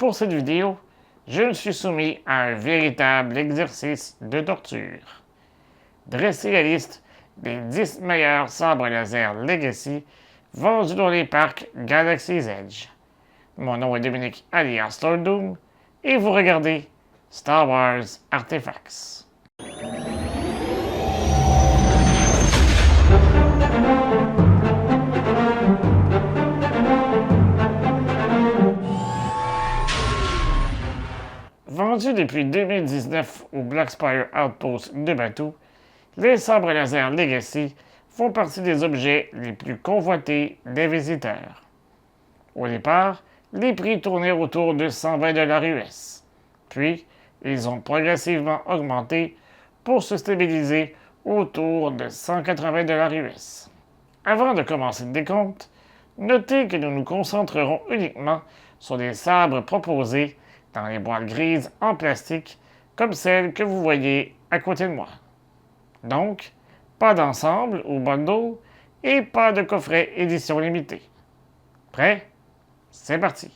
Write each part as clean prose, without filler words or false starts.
Pour cette vidéo, je me suis soumis à un véritable exercice de torture. Dresser la liste des 10 meilleurs sabres laser Legacy vendus dans les parcs Galaxy's Edge. Mon nom est Dominique alias Lord Doom et vous regardez Star Wars Artifacts. Vendus depuis 2019 au Black Spire Outpost de Batuu, les sabres laser Legacy font partie des objets les plus convoités des visiteurs. Au départ, les prix tournaient autour de 120 $ US. Puis, ils ont progressivement augmenté pour se stabiliser autour de 180 $ US. Avant de commencer le décompte, notez que nous nous concentrerons uniquement sur les sabres proposés dans les boîtes grises en plastique comme celle que vous voyez à côté de moi. Donc, pas d'ensemble ou bundle et pas de coffret édition limitée. Prêt? C'est parti!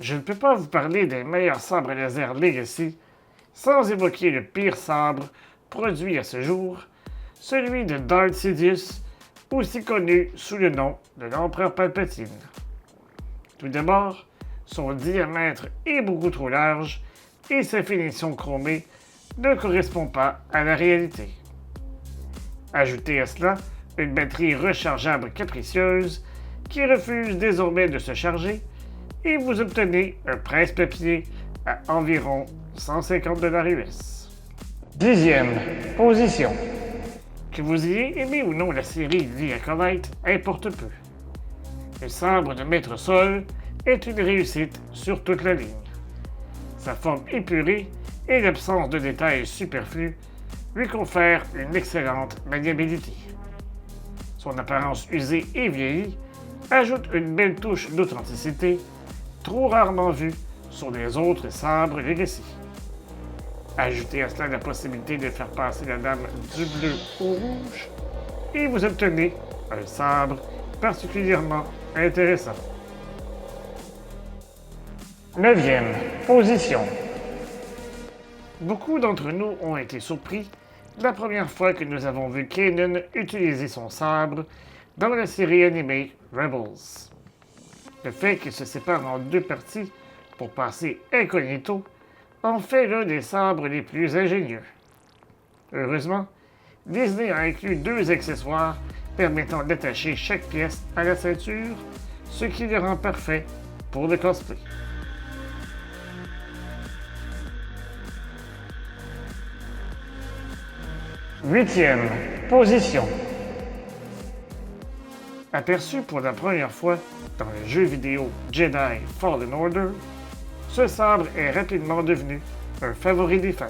Je ne peux pas vous parler des meilleurs sabres laser Legacy sans évoquer le pire sabre produit à ce jour, celui de Darth Sidious, aussi connu sous le nom de l'Empereur Palpatine. Tout d'abord, son diamètre est beaucoup trop large et sa finition chromée ne correspond pas à la réalité. Ajoutez à cela une batterie rechargeable capricieuse qui refuse désormais de se charger et vous obtenez un presse-papier à environ 150 $ US. 10e position. Que vous ayez aimé ou non la série The Acolyte importe peu. Le sabre de Maître Sol est une réussite sur toute la ligne. Sa forme épurée et l'absence de détails superflus lui confèrent une excellente maniabilité. Son apparence usée et vieillie ajoute une belle touche d'authenticité, trop rarement vue sur les autres sabres Legacy. Ajoutez à cela la possibilité de faire passer la dame du bleu au rouge et vous obtenez un sabre particulièrement intéressant. 9e position. Beaucoup d'entre nous ont été surpris la première fois que nous avons vu Kanan utiliser son sabre dans la série animée Rebels. Le fait qu'il se sépare en deux parties pour passer incognito en fait l'un des sabres les plus ingénieux. Heureusement, Disney a inclus 2 accessoires permettant d'attacher chaque pièce à la ceinture, ce qui le rend parfait pour le cosplay. Huitième position. Aperçu pour la première fois dans le jeu vidéo Jedi Fallen Order, ce sabre est rapidement devenu un favori des fans.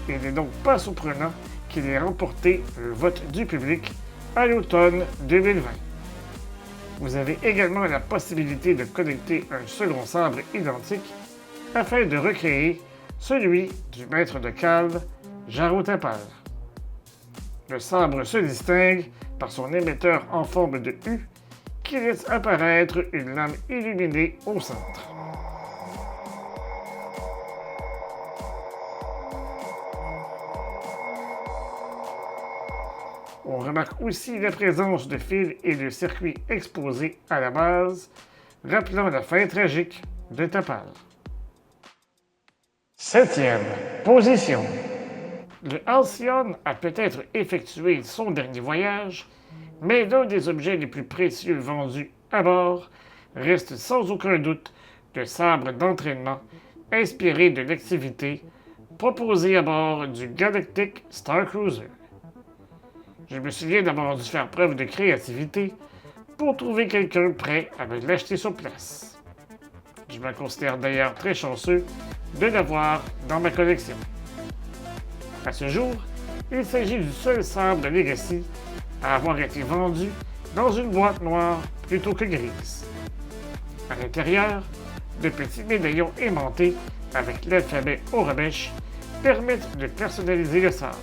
Il n'est donc pas surprenant qu'il ait remporté le vote du public à l'automne 2020. Vous avez également la possibilité de connecter un second sabre identique afin de recréer celui du maître de Cal, Jaro Tapal. Le sabre se distingue par son émetteur en forme de U qui laisse apparaître une lame illuminée au centre. On remarque aussi la présence de fils et de circuits exposés à la base, rappelant la fin tragique de Tapal. 7e position. Le Halcyon a peut-être effectué son dernier voyage, mais l'un des objets les plus précieux vendus à bord reste sans aucun doute le sabre d'entraînement inspiré de l'activité proposée à bord du Galactic Star Cruiser. Je me souviens d'avoir dû faire preuve de créativité pour trouver quelqu'un prêt à me l'acheter sur place. Je me considère d'ailleurs très chanceux de l'avoir dans ma collection. À ce jour, il s'agit du seul sabre de Legacy à avoir été vendu dans une boîte noire plutôt que grise. À l'intérieur, de petits médaillons aimantés avec l'alphabet Oromesh permettent de personnaliser le sabre.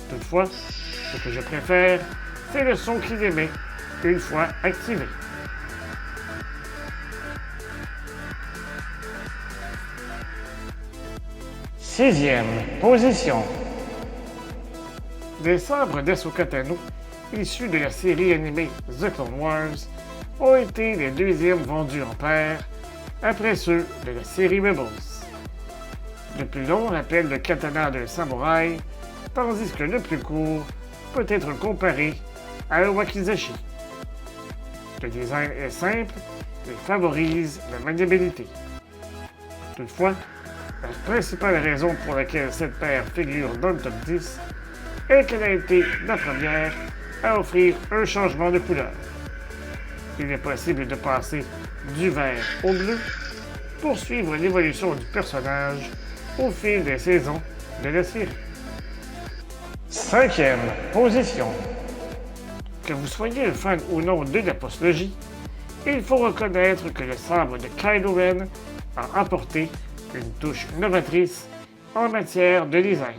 Toutefois, ce que je préfère, c'est le son qu'il émet une fois activé. 6e position. Les sabres d'Ahsoka Tano, issus de la série animée The Clone Wars, ont été les deuxièmes vendus en paire, après ceux de la série Rebels. Le plus long rappelle le katana d'un samouraï, tandis que le plus court peut être comparé à un wakizashi. Le design est simple et favorise la maniabilité. Toutefois, la principale raison pour laquelle cette paire figure dans le top 10 est qu'elle a été la première à offrir un changement de couleur. Il est possible de passer du vert au bleu pour suivre l'évolution du personnage au fil des saisons de la série. 5e position. Que vous soyez un fan ou non de la postlogie, il faut reconnaître que le sabre de Kylo Ren a apporté une touche novatrice en matière de design.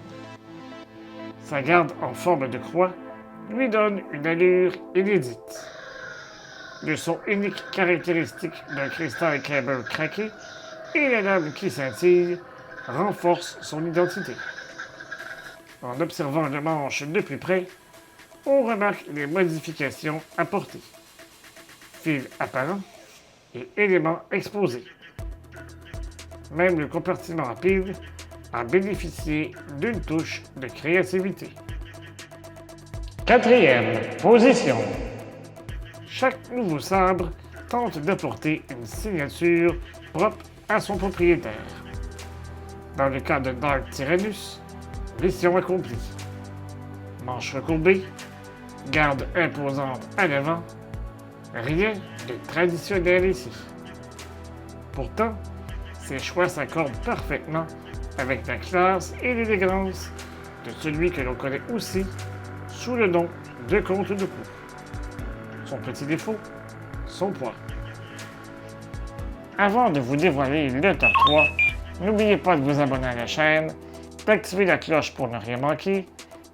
Sa garde en forme de croix lui donne une allure inédite. Le son unique caractéristique d'un cristal Kyber craqué et la lame qui scintille renforcent son identité. En observant le manche de plus près, on remarque les modifications apportées. Fil apparent et éléments exposés. Même le compartiment rapide a bénéficié d'une touche de créativité. 4e position. Chaque nouveau sabre tente d'apporter une signature propre à son propriétaire. Dans le cas de Dark Tyrannus, mission accomplie. Manche recourbée, garde imposante à l'avant, rien de traditionnel ici. Pourtant, ces choix s'accordent parfaitement avec la classe et l'élégance de celui que l'on connaît aussi sous le nom de Comte Dooku. Son petit défaut, son poids. Avant de vous dévoiler le top 3, n'oubliez pas de vous abonner à la chaîne, d'activer la cloche pour ne rien manquer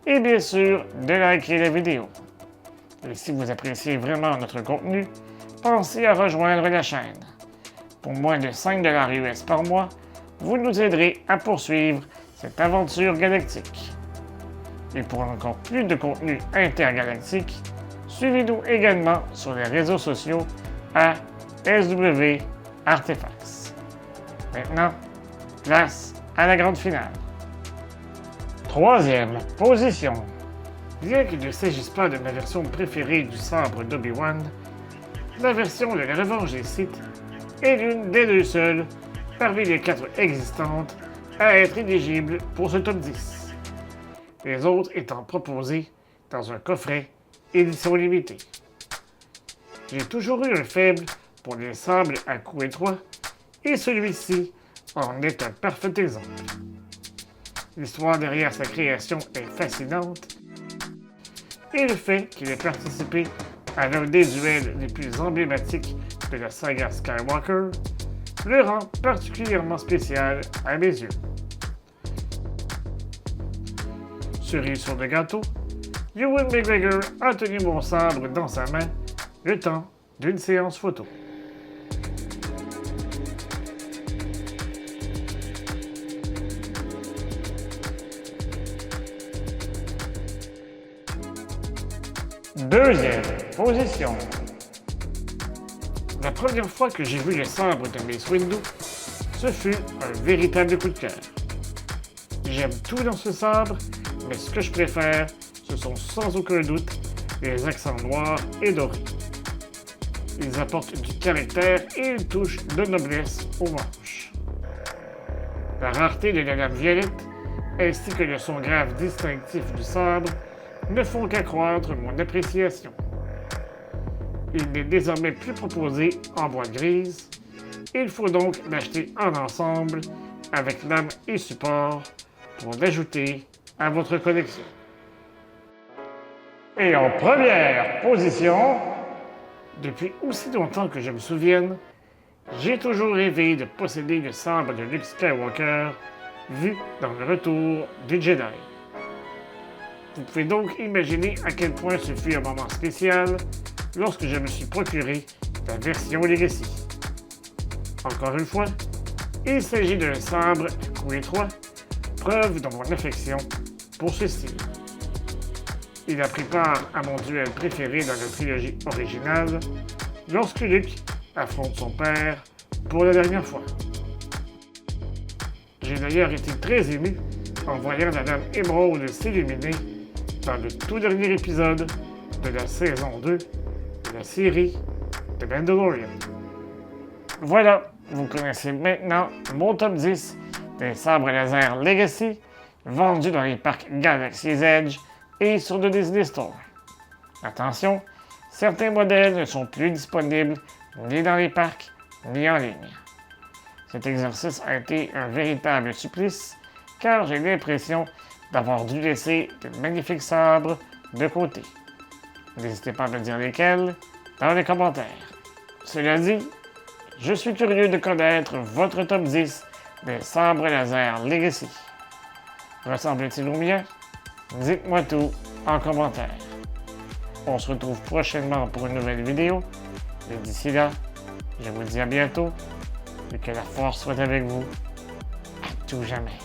et bien sûr de liker la vidéo. Et si vous appréciez vraiment notre contenu, pensez à rejoindre la chaîne. Pour moins de 5 $ US par mois, vous nous aiderez à poursuivre cette aventure galactique. Et pour encore plus de contenu intergalactique, suivez-nous également sur les réseaux sociaux à SW Artefacts. Maintenant, place à la grande finale. 3e position. Bien qu'il ne s'agisse pas de ma version préférée du sabre d'Obi-Wan, la version de la Revanche des Sith est l'une des deux seules parmi les 4 existantes à être éligible pour ce top 10. Les autres étant proposées dans un coffret édition limitée. J'ai toujours eu un faible pour les sabres à coups étroits et celui-ci en est un parfait exemple. L'histoire derrière sa création est fascinante et le fait qu'il ait participé à l'un des duels les plus emblématiques de la saga Skywalker le rend particulièrement spécial à mes yeux. Cerise sur le gâteau, Ewan McGregor a tenu mon sabre dans sa main le temps d'une séance photo. Deuxième position. La première fois que j'ai vu le sabre de Mace Windu, ce fut un véritable coup de cœur. J'aime tout dans ce sabre, mais ce que je préfère, ce sont sans aucun doute les accents noirs et dorés. Ils apportent du caractère et une touche de noblesse aux manches. La rareté de la lame violette, ainsi que le son grave distinctif du sabre, ne font qu'accroître mon appréciation. Il n'est désormais plus proposé en boîte grise. Il faut donc l'acheter en ensemble avec lame et support pour l'ajouter à votre collection. Et en première position, depuis aussi longtemps que je me souvienne, j'ai toujours rêvé de posséder le sabre de Luke Skywalker vu dans le Retour du Jedi. Vous pouvez donc imaginer à quel point ce fut un moment spécial lorsque je me suis procuré la version Legacy. Encore une fois, il s'agit d'un sabre à coups étroits, preuve de mon affection pour ce style. Il a pris part à mon duel préféré dans la trilogie originale, lorsque Luke affronte son père pour la dernière fois. J'ai d'ailleurs été très ému en voyant la Dame Émeraude s'illuminer dans le tout dernier épisode de la saison 2 de la série The Mandalorian. Voilà, vous connaissez maintenant mon top 10 des sabres laser Legacy vendus dans les parcs Galaxy's Edge et sur le Disney Store. Attention, certains modèles ne sont plus disponibles ni dans les parcs ni en ligne. Cet exercice a été un véritable supplice car j'ai l'impression d'avoir dû laisser de magnifiques sabres de côté. N'hésitez pas à me dire lesquels dans les commentaires. Cela dit, je suis curieux de connaître votre top 10 des sabres laser Legacy. Ressemble-t-il au mien? Dites-moi tout en commentaire. On se retrouve prochainement pour une nouvelle vidéo. Et d'ici là, je vous dis à bientôt et que la force soit avec vous à tout jamais.